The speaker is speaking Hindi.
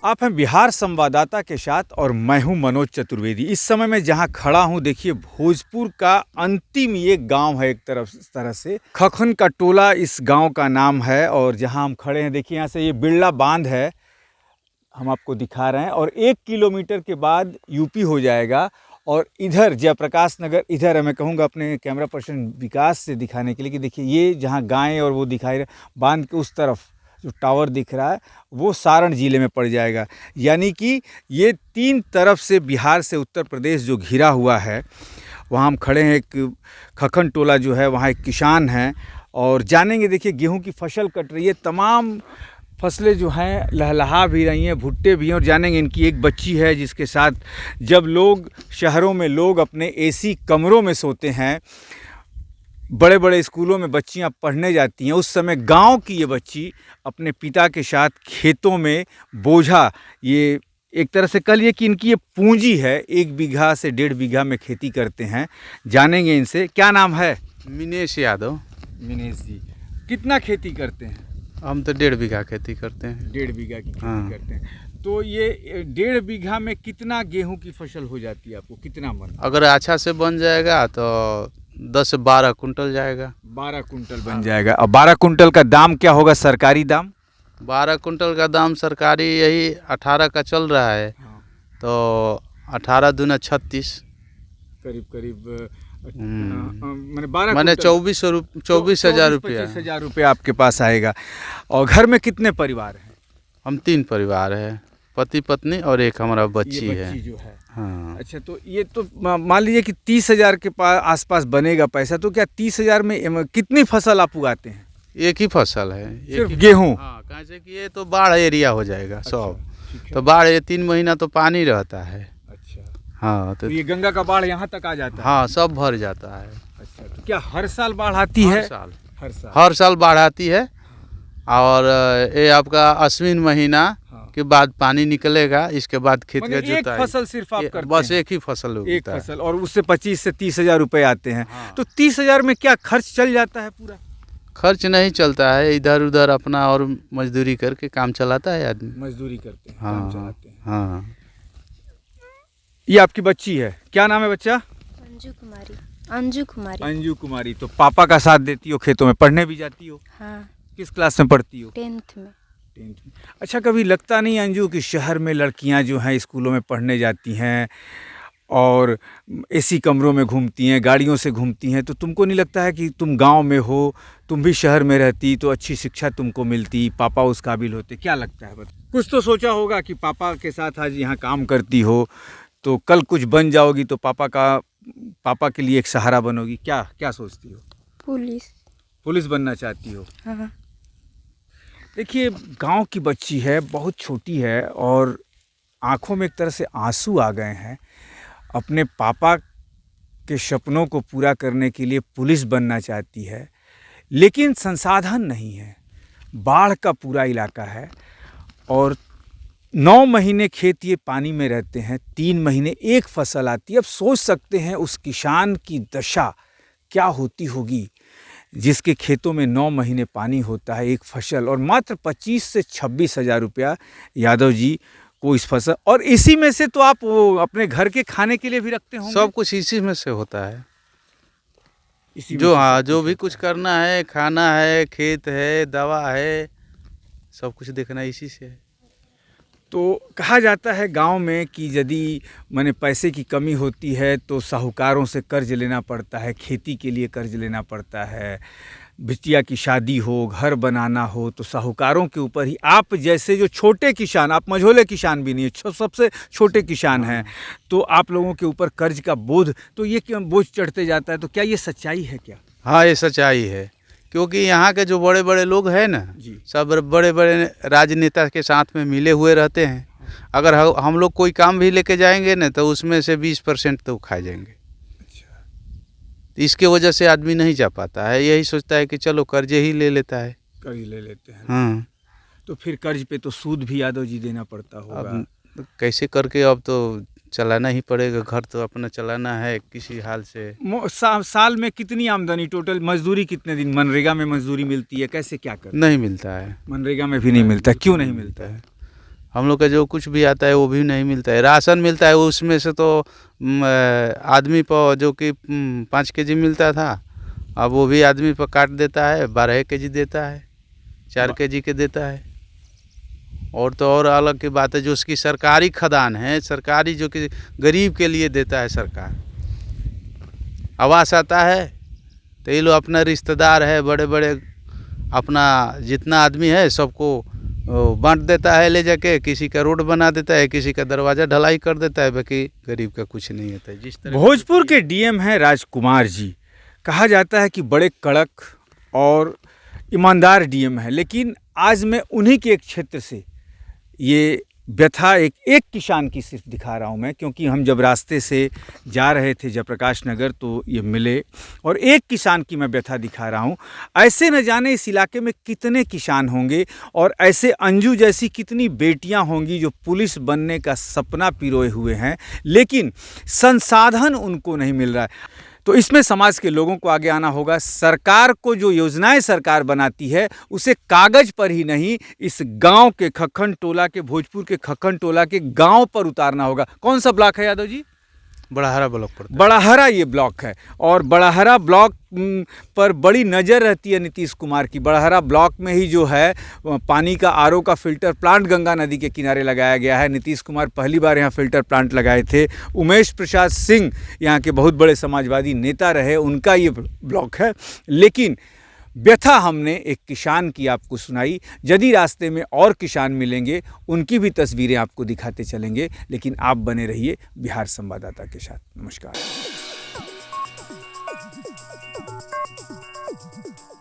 आप हैं बिहार संवाददाता के साथ और मैं हूं मनोज चतुर्वेदी। इस समय मैं जहां खड़ा हूं, देखिए भोजपुर का अंतिम ये गांव है। एक तरह से खखन का टोला इस गांव का नाम है। और जहां हम खड़े हैं, देखिए यहाँ से ये बिरला बांध है, हम आपको दिखा रहे हैं। और 1 किलोमीटर के बाद यूपी हो जाएगा। और इधर जयप्रकाश नगर, इधर मैं कहूँगा अपने कैमरा पर्सन विकास से दिखाने के लिए कि देखिए ये जहाँ गायें और वो दिखाई रहे, बांध के उस तरफ जो टावर दिख रहा है वो सारण ज़िले में पड़ जाएगा। यानी कि ये 3 तरफ से बिहार से उत्तर प्रदेश जो घिरा हुआ है, वहाँ हम खड़े हैं। एक खखन टोला जो है, वहाँ एक किसान हैं और जानेंगे। देखिए गेहूं की फसल कट रही है, तमाम फसलें जो हैं लहलहा भी रही हैं, भुट्टे भी हैं। और जानेंगे इनकी एक बच्ची है जिसके साथ जब लोग शहरों में लोग अपने एसी कमरों में सोते हैं, बड़े बड़े स्कूलों में बच्चियां पढ़ने जाती हैं, उस समय गांव की ये बच्ची अपने पिता के साथ खेतों में बोझा, ये एक तरह से कह लिए कि इनकी ये पूंजी है। 1 बीघा से 1.5 बीघा में खेती करते हैं। जानेंगे इनसे। क्या नाम है? मिनेश यादव। मिनेश जी, कितना खेती करते हैं? हम तो 1.5 बीघा खेती करते हैं। 1.5 बीघा की खेती हाँ। करते हैं। तो ये 1.5 बीघा में कितना गेहूं की फसल हो जाती है आपको? कितना मन? अगर अच्छा से बन जाएगा तो 10 से 12 कुंटल जाएगा। 12 कुंटल बन जाएगा। और 12 कुंटल का दाम क्या होगा, सरकारी दाम? 12 कुंटल का दाम सरकारी यही 18 का चल रहा है। हाँ। तो 18 दूना 36, करीब मैंने 24,000 रुपया। 25,000 रुपया आपके पास आएगा। और घर में कितने परिवार हैं? हम 3 परिवार हैं, पति पत्नी और एक हमारा बच्ची ये है। बच्ची जो है। हाँ। अच्छा, तो ये तो मान लीजिए कि 30,000 के पास आसपास बनेगा पैसा। तो क्या 30,000 में कितनी फसल आप उगाते हैं? एक ही फसल है, सिर्फ गेहूं? हाँ, कैसे कि ये तो बाढ़ एरिया हो जाएगा सब। ठीक है। तो बाढ़ ये 3 महीना तो पानी रहता है। अच्छा, हाँ, तो ये गंगा का बाढ़ यहाँ तक आ जाता है? हाँ, सब भर जाता है। अच्छा, तो क्या हर साल बाढ़ आती है? हर साल बाढ़ आती है। और ये आपका अश्विन महीना के बाद पानी निकलेगा, इसके बाद खेत का एक जुताई। फसल सिर्फ आप करते बस हैं? एक ही फसल एक होता है। फसल, और उससे 25 से 30,000 रुपए आते हैं। हाँ। तो 30,000 में क्या खर्च चल जाता है पूरा? खर्च नहीं चलता है, इधर उधर अपना और मजदूरी करके काम चलाता है आदमी। मजदूरी करते हैं, हाँ, काम चलाते हैं। हाँ। ये आपकी बच्ची है, क्या नाम है बच्चा? अंजू कुमारी। अंजू कुमारी। अंजू कुमारी। तो पापा का साथ देती हो, खेतों में पढ़ने भी जाती हो? हाँ, किस क्लास में पढ़ती हो? 10th में। 10th में। अच्छा, कभी लगता नहीं अंजू कि शहर में लड़कियां जो हैं स्कूलों में पढ़ने जाती हैं और एसी कमरों में घूमती हैं, गाड़ियों से घूमती हैं, तो तुमको नहीं लगता है कि तुम गांव में हो, तुम भी शहर में रहती तो अच्छी शिक्षा तुमको मिलती, पापा उस काबिल होते? क्या लगता है? कुछ तो सोचा होगा कि पापा के साथ आज यहाँ काम करती हो तो कल कुछ बन जाओगी तो पापा के लिए एक सहारा बनोगी। क्या सोचती हो? पुलिस बनना चाहती हो? हाँ। देखिए गांव की बच्ची है, बहुत छोटी है और आंखों में एक तरह से आंसू आ गए हैं। अपने पापा के सपनों को पूरा करने के लिए पुलिस बनना चाहती है, लेकिन संसाधन नहीं है। बाढ़ का पूरा इलाका है और 9 महीने खेत ये पानी में रहते हैं, 3 महीने एक फसल आती है। अब सोच सकते हैं उस किसान की दशा क्या होती होगी जिसके खेतों में 9 महीने पानी होता है, एक फसल, और मात्र 25 से 26,000 रुपया यादव जी को इस फसल। और इसी में से तो आप वो अपने घर के खाने के लिए भी रखते होंगे? सब कुछ इसी में से होता है। इसी में जो से हाँ, सब जो कुछ भी होता कुछ करना है, खाना है, खेत है, दवा है, सब कुछ देखना इसी से है। तो कहा जाता है गांव में कि यदि माने पैसे की कमी होती है तो साहूकारों से कर्ज लेना पड़ता है, खेती के लिए कर्ज लेना पड़ता है, बिटिया की शादी हो, घर बनाना हो तो साहूकारों के ऊपर ही। आप जैसे जो छोटे किसान, आप मझोले किसान भी नहीं है, सबसे छोटे किसान हैं, तो आप लोगों के ऊपर कर्ज का बोझ, तो ये क्यों बोझ चढ़ते जाता है? तो क्या ये सच्चाई है क्या? हाँ, ये सच्चाई है, क्योंकि यहाँ के जो बड़े बड़े लोग हैं ना जी, सब सब बड़े बड़े राजनेता के साथ में मिले हुए रहते हैं। अगर हम लोग कोई काम भी लेके जाएंगे ना तो उसमें से 20% तो खा जाएंगे। अच्छा, तो इसके वजह से आदमी नहीं जा पाता है, यही सोचता है कि चलो कर्जे ही ले लेता है। कर्ज ले लेते हैं। हाँ, तो फिर कर्ज पे तो सूद भी यादव जी देना पड़ता होगा। अब कैसे करके अब तो चलाना ही पड़ेगा, घर तो अपना चलाना है किसी हाल से। साल में कितनी आमदनी टोटल, मजदूरी कितने दिन मनरेगा में मजदूरी मिलती है, कैसे क्या करते नहीं मिलता है, हैं? मनरेगा में भी नहीं मिलता, क्यों नहीं मिलता है? हम लोग का जो कुछ भी आता है वो भी नहीं मिलता है। राशन मिलता है, उसमें से तो आदमी पर जो कि 5 केजी मिलता था, अब वो भी आदमी पर काट देता है, 12 केजी देता है, 4 केजी के देता है। और तो और अलग की बात है, जो उसकी सरकारी खदान है, सरकारी जो कि गरीब के लिए देता है सरकार, आवास आता है तो ये लोग अपना रिश्तेदार है, बड़े बड़े अपना जितना आदमी है सबको बांट देता है ले जाके, किसी का रोड बना देता है, किसी का दरवाज़ा ढलाई कर देता है, बाकी गरीब का कुछ नहीं होता है। जिस तरह भोजपुर के डीएम हैं राजकुमार जी, कहा जाता है कि बड़े कड़क और ईमानदार डीएम है, लेकिन आज मैं उन्हीं के एक क्षेत्र से ये व्यथा एक किसान की सिर्फ दिखा रहा हूँ मैं, क्योंकि हम जब रास्ते से जा रहे थे जयप्रकाश नगर तो ये मिले, और एक किसान की मैं व्यथा दिखा रहा हूँ। ऐसे न जाने इस इलाके में कितने किसान होंगे और ऐसे अंजू जैसी कितनी बेटियां होंगी जो पुलिस बनने का सपना पिरोए हुए हैं, लेकिन संसाधन उनको नहीं मिल रहा है। तो इसमें समाज के लोगों को आगे आना होगा। सरकार को जो योजनाएं सरकार बनाती है उसे कागज पर ही नहीं, इस गांव के खक्खन टोला के, भोजपुर के खक्खन टोला के गांव पर उतारना होगा। कौन सा ब्लॉक है यादव जी? बड़ाहरा ब्लॉक पड़ता है। बड़ाहरा ये ब्लॉक है, और बड़ाहरा ब्लॉक पर बड़ी नज़र रहती है नीतीश कुमार की। बड़ाहरा ब्लॉक में ही जो है पानी का आरओ का फिल्टर प्लांट गंगा नदी के किनारे लगाया गया है। नीतीश कुमार पहली बार यहाँ फिल्टर प्लांट लगाए थे। उमेश प्रसाद सिंह यहाँ के बहुत बड़े समाजवादी नेता रहे, उनका ये ब्लॉक है। लेकिन व्यथा हमने एक किसान की आपको सुनाई। यदि रास्ते में और किसान मिलेंगे उनकी भी तस्वीरें आपको दिखाते चलेंगे, लेकिन आप बने रहिए बिहार संवाददाता के साथ। नमस्कार।